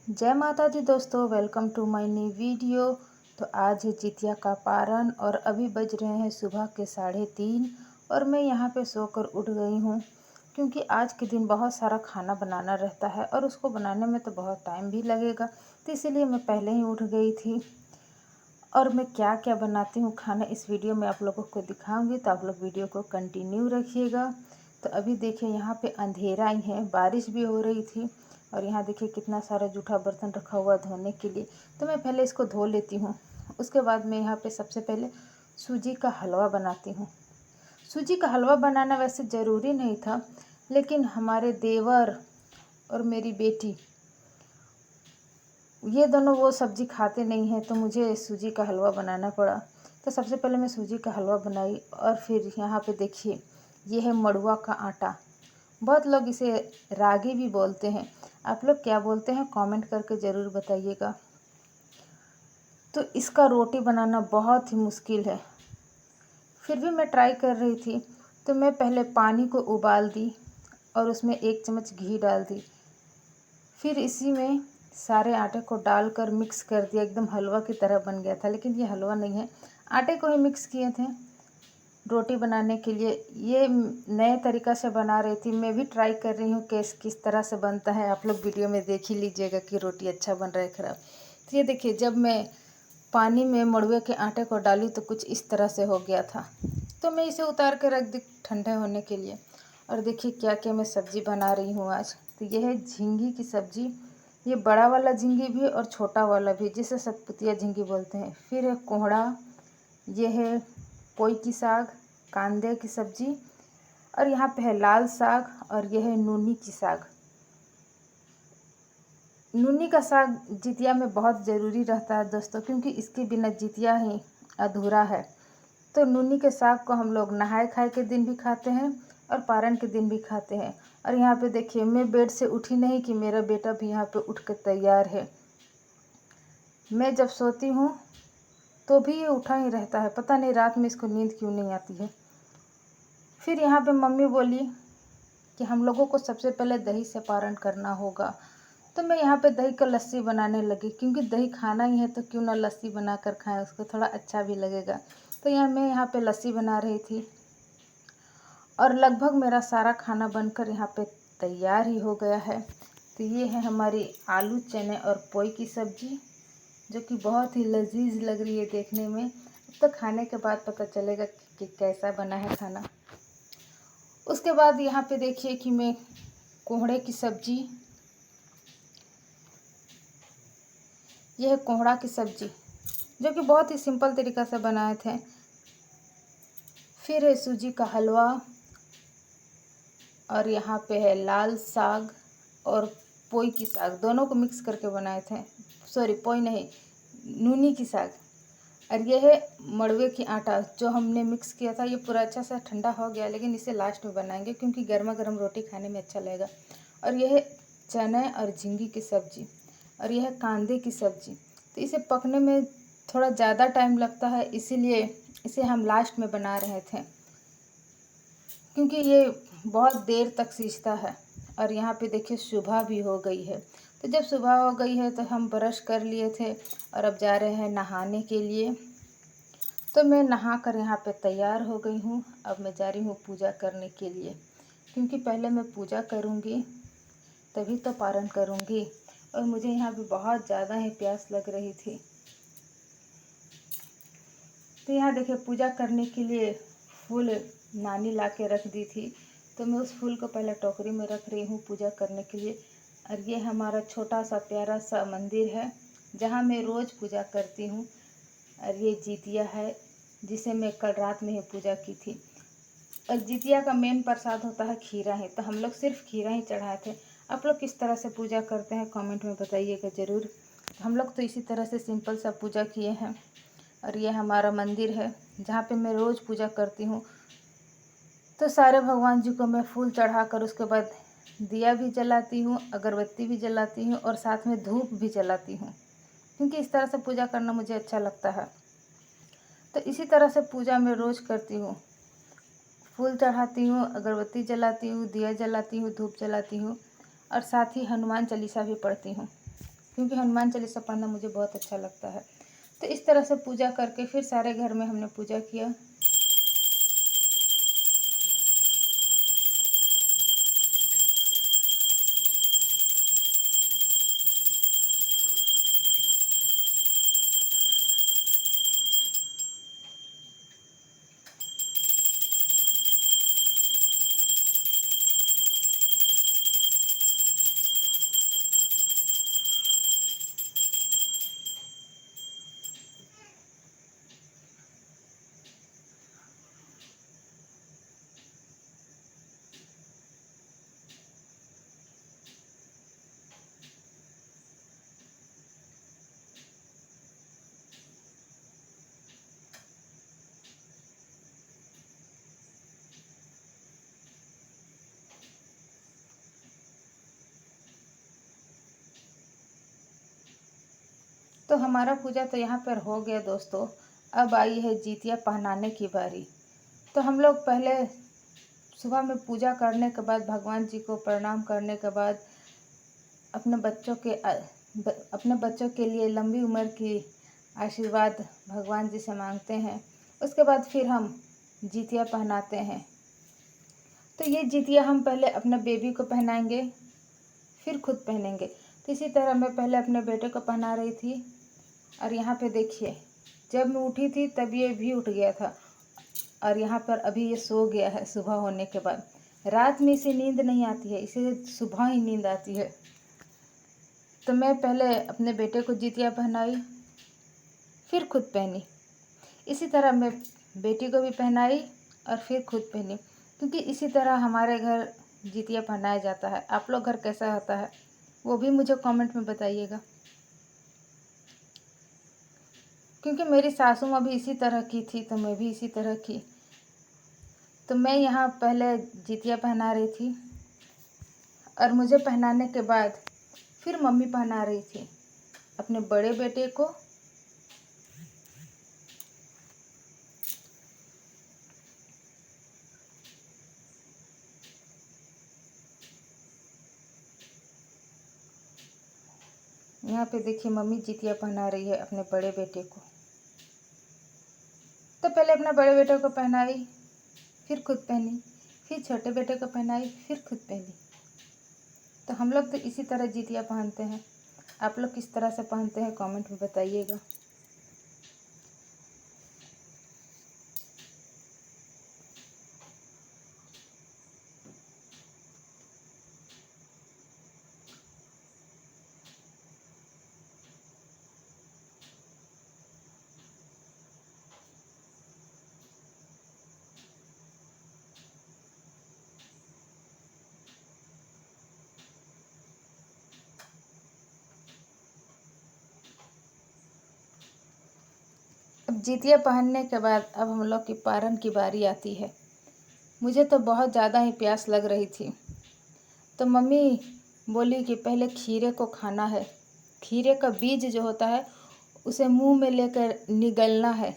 जय माता दी दोस्तों, welcome to my new video. तो आज है जितिया का पारण और अभी बज रहे हैं सुबह के 3:30 और मैं यहाँ पे सोकर उठ गई हूँ क्योंकि आज के दिन बहुत सारा खाना बनाना रहता है और उसको बनाने में तो बहुत टाइम भी लगेगा। तो इसीलिए मैं पहले ही उठ गई थी और मैं क्या क्या बनाती हूँ खाना इस वीडियो में आप लोगों को दिखाऊंगी, तो आप लोग वीडियो को कंटिन्यू रखिएगा। तो अभी देखिए यहाँ पे अंधेरा ही है, बारिश भी हो रही थी और यहाँ देखिए कितना सारा जूठा बर्तन रखा हुआ धोने के लिए। तो मैं पहले इसको धो लेती हूँ। उसके बाद मैं यहाँ पे सबसे पहले सूजी का हलवा बनाती हूँ। सूजी का हलवा बनाना वैसे ज़रूरी नहीं था, लेकिन हमारे देवर और मेरी बेटी ये दोनों वो सब्ज़ी खाते नहीं हैं, तो मुझे सूजी का हलवा बनाना पड़ा। तो सबसे पहले मैं सूजी का हलवा बनाई और फिर यहाँ पे देखिए ये है मड़ुआ का आटा। बहुत लोग इसे रागी भी बोलते हैं, आप लोग क्या बोलते हैं कमेंट करके ज़रूर बताइएगा। तो इसका रोटी बनाना बहुत ही मुश्किल है, फिर भी मैं ट्राई कर रही थी। तो मैं पहले पानी को उबाल दी और उसमें 1 चम्मच घी डाल दी, फिर इसी में सारे आटे को डालकर मिक्स कर दिया। एकदम हलवा की तरह बन गया था, लेकिन ये हलवा नहीं है, आटे को ही मिक्स किए थे रोटी बनाने के लिए। ये नए तरीक़ा से बना रही थी, मैं भी ट्राई कर रही हूँ कि किस तरह से बनता है। आप लोग वीडियो में देख ही लीजिएगा कि रोटी अच्छा बन रहा है ख़राब। तो ये देखिए जब मैं पानी में मड़ुए के आटे को डाली तो कुछ इस तरह से हो गया था। तो मैं इसे उतार के रख दी ठंडा होने के लिए। और देखिए क्या क्या मैं सब्ज़ी बना रही हूँ आज। तो यह है झींगी की सब्ज़ी, ये बड़ा वाला झींगी भी और छोटा वाला भी, जिसे सतपुतिया झींगी बोलते हैं। फिर है कोहड़ा, ये है पोई की साग, कांदे की सब्ज़ी, और यहाँ पे है लाल साग, और यह है नूनी की साग। नूनी का साग जितिया में बहुत ज़रूरी रहता है दोस्तों, क्योंकि इसके बिना जितिया ही अधूरा है। तो नूनी के साग को हम लोग नहाए खाए के दिन भी खाते हैं और पारण के दिन भी खाते हैं। और यहाँ पे देखिए मैं बेड से उठी नहीं कि मेरा बेटा भी यहाँ पे उठ कर तैयार है। मैं जब सोती हूँ तो भी ये उठा ही रहता है, पता नहीं रात में इसको नींद क्यों नहीं आती है। फिर यहाँ पे मम्मी बोली कि हम लोगों को सबसे पहले दही से पारण करना होगा। तो मैं यहाँ पे दही का लस्सी बनाने लगी, क्योंकि दही खाना ही है तो क्यों ना लस्सी बना कर खाएं, उसको थोड़ा अच्छा भी लगेगा। तो मैं यहाँ पे लस्सी बना रही थी और लगभग मेरा सारा खाना बनकर यहाँ पे तैयार ही हो गया है। तो ये है हमारी आलू चने और पोई की सब्ज़ी, जो कि बहुत ही लजीज लग रही है देखने में। अब तो खाने के बाद पता चलेगा कि कैसा बना है खाना। उसके बाद यहाँ पे देखिए कि मैं कोहड़े की सब्ज़ी, यह है कोहड़ा की सब्ज़ी, जो कि बहुत ही सिंपल तरीक़ा से बनाए थे। फिर है सूजी का हलवा, और यहाँ पे है लाल साग और पोई की साग, दोनों को मिक्स करके बनाए थे। सॉरी, पोई नहीं, नूनी की साग। और ये है मड़वे की आटा जो हमने मिक्स किया था। ये पूरा अच्छा सा ठंडा हो गया, लेकिन इसे लास्ट में बनाएंगे क्योंकि गर्मा गर्म रोटी खाने में अच्छा लगेगा। और यह है चने और झींगी की सब्ज़ी, और यह है कांदे की सब्ज़ी। तो इसे पकने में थोड़ा ज़्यादा टाइम लगता है, इसीलिए इसे हम लास्ट में बना रहे थे, क्योंकि ये बहुत देर तक सीझता है। और यहाँ पे देखिए सुबह भी हो गई है। तो जब सुबह हो गई है तो हम ब्रश कर लिए थे और अब जा रहे हैं नहाने के लिए। तो मैं नहा कर यहाँ पे तैयार हो गई हूँ। अब मैं जा रही हूँ पूजा करने के लिए, क्योंकि पहले मैं पूजा करूँगी तभी तो पारण करूँगी। और मुझे यहाँ पे बहुत ज़्यादा ही प्यास लग रही थी। तो यहाँ देखिए पूजा करने के लिए फूल नानी ला के रख दी थी, तो मैं उस फूल को पहले टोकरी में रख रही हूँ पूजा करने के लिए। और ये हमारा छोटा सा प्यारा सा मंदिर है जहाँ मैं रोज़ पूजा करती हूँ। और ये जितिया है जिसे मैं कल रात में ही पूजा की थी। और जितिया का मेन प्रसाद होता है खीरा ही, तो हम लोग सिर्फ खीरा ही चढ़ाए थे। आप लोग किस तरह से पूजा करते हैं कमेंट में बताइएगा ज़रूर। हम लोग तो इसी तरह से सिंपल सा पूजा किए हैं। और ये हमारा मंदिर है जहाँ पे मैं रोज़ पूजा करती हूँ। तो सारे भगवान जी को मैं फूल चढ़ाकर उसके बाद दिया भी जलाती हूँ, अगरबत्ती भी जलाती हूँ और साथ में धूप भी जलाती हूँ, क्योंकि इस तरह से पूजा करना मुझे अच्छा लगता है। तो इसी तरह से पूजा मैं रोज़ करती हूँ, फूल चढ़ाती हूँ, अगरबत्ती जलाती हूँ, दिया जलाती हूँ, धूप जलाती हूँ और साथ ही हनुमान चालीसा भी पढ़ती हूँ। क्योंकि हनुमान चालीसा पढ़ना मुझे बहुत अच्छा लगता है। तो इस तरह से पूजा करके फिर सारे घर में हमने पूजा किया। तो हमारा पूजा तो यहाँ पर हो गया दोस्तों। अब आई है जितिया पहनाने की बारी। तो हम लोग पहले सुबह में पूजा करने के बाद भगवान जी को प्रणाम करने के बाद अपने बच्चों के लिए लंबी उम्र की आशीर्वाद भगवान जी से मांगते हैं। उसके बाद फिर हम जितिया पहनाते हैं। तो ये जितिया हम पहले अपने बेबी को पहनाएंगे, फिर खुद पहनेंगे। तो इसी तरह मैं पहले अपने बेटे को पहना रही थी। और यहाँ पे देखिए, जब मैं उठी थी तब ये भी उठ गया था और यहाँ पर अभी ये सो गया है सुबह होने के बाद। रात में इसे नींद नहीं आती है, इसे सुबह ही नींद आती है। तो मैं पहले अपने बेटे को जितिया पहनाई, फिर खुद पहनी। इसी तरह मैं बेटी को भी पहनाई और फिर खुद पहनी, क्योंकि इसी तरह हमारे घर जितिया पहनाया जाता है। आप लोग घर कैसा होता है वो भी मुझे कमेंट में बताइएगा, क्योंकि मेरी सासू माँ भी इसी तरह की थी तो मैं भी इसी तरह की। तो मैं यहाँ पहले जितिया पहना रही थी और मुझे पहनाने के बाद फिर मम्मी पहना रही थी अपने बड़े बेटे को। यहाँ पे देखिए मम्मी जितिया पहना रही है अपने बड़े बेटे को। तो पहले अपने बड़े बेटे को पहनाई, फिर खुद पहनी, फिर छोटे बेटे को पहनाई, फिर खुद पहनी। तो हम लोग तो इसी तरह जितिया पहनते हैं। आप लोग किस तरह से पहनते हैं कमेंट में बताइएगा। अब जितिया पहनने के बाद अब हम लोग की पारण की बारी आती है। मुझे तो बहुत ज़्यादा ही प्यास लग रही थी, तो मम्मी बोली कि पहले खीरे को खाना है। खीरे का बीज जो होता है उसे मुंह में लेकर निगलना है,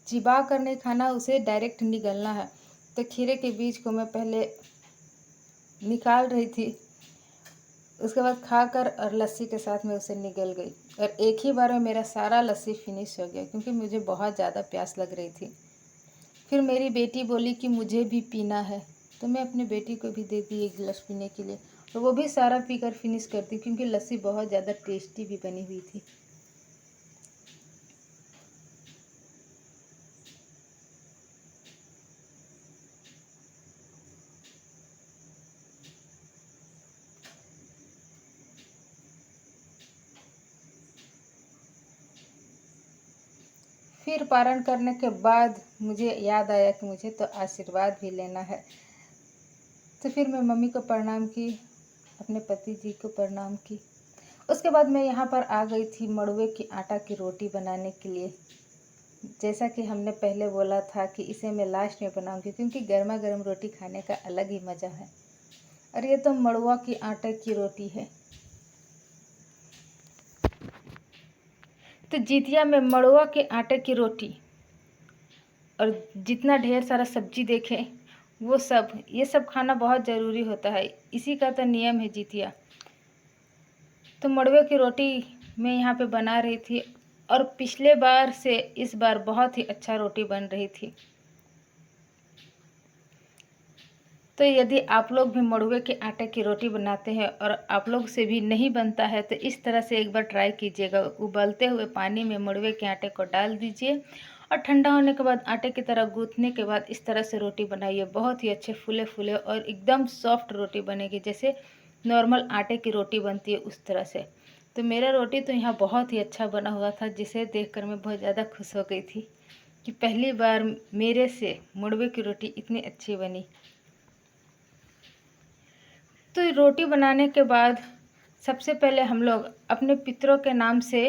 चिबा कर नहीं खाना, उसे डायरेक्ट निगलना है। तो खीरे के बीज को मैं पहले निकाल रही थी, उसके बाद खाकर और लस्सी के साथ में उसे निगल गई और एक ही बार में मेरा सारा लस्सी फिनिश हो गया, क्योंकि मुझे बहुत ज़्यादा प्यास लग रही थी। फिर मेरी बेटी बोली कि मुझे भी पीना है, तो मैं अपनी बेटी को भी दे दी एक गिलास पीने के लिए, और वो भी सारा पीकर फिनिश करती, क्योंकि लस्सी बहुत ज़्यादा टेस्टी भी बनी हुई थी। फिर पारण करने के बाद मुझे याद आया कि मुझे तो आशीर्वाद भी लेना है। तो फिर मैं मम्मी को प्रणाम की, अपने पति जी को प्रणाम की। उसके बाद मैं यहाँ पर आ गई थी मड़ुए की आटा की रोटी बनाने के लिए। जैसा कि हमने पहले बोला था कि इसे मैं लास्ट में बनाऊंगी, क्योंकि गर्मा गर्म रोटी खाने का अलग ही मज़ा है। और ये तो मड़ुआ की आटे की रोटी है। तो जितिया में मड़ुआ के आटे की रोटी और जितना ढेर सारा सब्जी देखें वो सब, ये सब खाना बहुत ज़रूरी होता है। इसी का तो नियम है जितिया। तो मड़ुए की रोटी मैं यहाँ पे बना रही थी और पिछले बार से इस बार बहुत ही अच्छा रोटी बन रही थी। तो यदि आप लोग भी मड़ुए के आटे की रोटी बनाते हैं और आप लोग से भी नहीं बनता है तो इस तरह से एक बार ट्राई कीजिएगा। उबलते हुए पानी में मड़ुए के आटे को डाल दीजिए और ठंडा होने के बाद आटे की तरह गूँथने के बाद इस तरह से रोटी बनाइए। बहुत ही अच्छे फूले फूले और एकदम सॉफ्ट रोटी बनेगी, जैसे नॉर्मल आटे की रोटी बनती है उस तरह से। तो मेरा रोटी तो यहाँ बहुत ही अच्छा बना हुआ था, जिसे देखकर मैं बहुत ज़्यादा खुश हो गई थी कि पहली बार मेरे से मड़ुए की रोटी इतनी अच्छी बनी। तो रोटी बनाने के बाद सबसे पहले हम लोग अपने पितरों के नाम से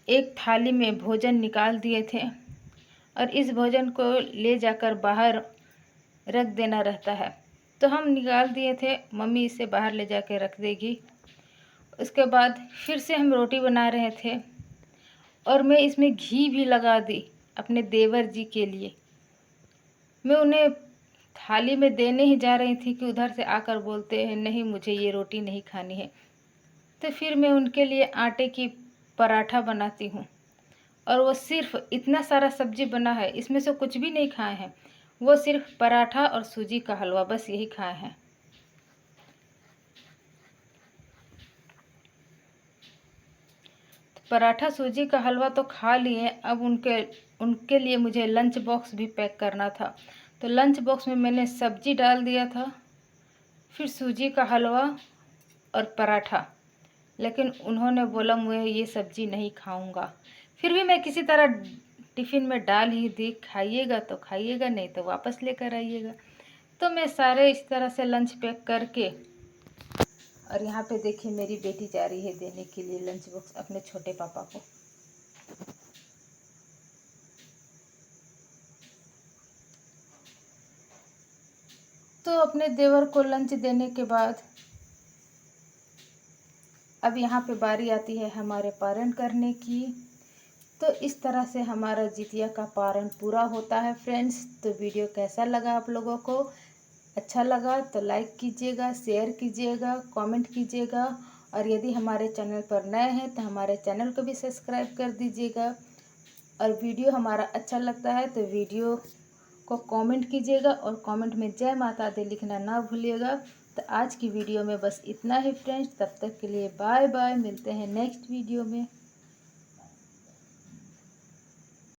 एक थाली में भोजन निकाल दिए थे और इस भोजन को ले जाकर बाहर रख देना रहता है। तो हम निकाल दिए थे, मम्मी इसे बाहर ले जाके रख देगी। उसके बाद फिर से हम रोटी बना रहे थे और मैं इसमें घी भी लगा दी अपने देवर जी के लिए। मैं उन्हें थाली में देने ही जा रही थी कि उधर से आकर बोलते हैं नहीं, मुझे ये रोटी नहीं खानी है। तो फिर मैं उनके लिए आटे की पराठा बनाती हूँ और वो सिर्फ इतना सारा सब्जी बना है, इसमें से कुछ भी नहीं खाए हैं। वो सिर्फ पराठा और सूजी का हलवा बस यही खाए हैं। तो पराठा सूजी का हलवा तो खा लिए। अब उनके लिए मुझे लंच बॉक्स भी पैक करना था। तो लंच बॉक्स में मैंने सब्जी डाल दिया था, फिर सूजी का हलवा और पराठा। लेकिन उन्होंने बोला मैं ये सब्जी नहीं खाऊंगा। फिर भी मैं किसी तरह टिफ़िन में डाल ही दी, खाइएगा तो खाइएगा, नहीं तो वापस लेकर आइएगा। तो मैं सारे इस तरह से लंच पैक करके, और यहाँ पे देखिए मेरी बेटी जा रही है देने के लिए लंच बॉक्स अपने छोटे पापा को। तो अपने देवर को लंच देने के बाद अब यहाँ पे बारी आती है हमारे पारण करने की। तो इस तरह से हमारा जितिया का पारण पूरा होता है फ्रेंड्स। तो वीडियो कैसा लगा आप लोगों को? अच्छा लगा तो लाइक कीजिएगा, शेयर कीजिएगा, कमेंट कीजिएगा और यदि हमारे चैनल पर नए हैं तो हमारे चैनल को भी सब्सक्राइब कर दीजिएगा। और वीडियो हमारा अच्छा लगता है तो वीडियो को कमेंट कीजिएगा और कमेंट में जय माता दी लिखना ना भूलिएगा। तो आज की वीडियो में बस इतना ही फ्रेंड्स। तब तक के लिए बाय बाय, मिलते हैं नेक्स्ट वीडियो में।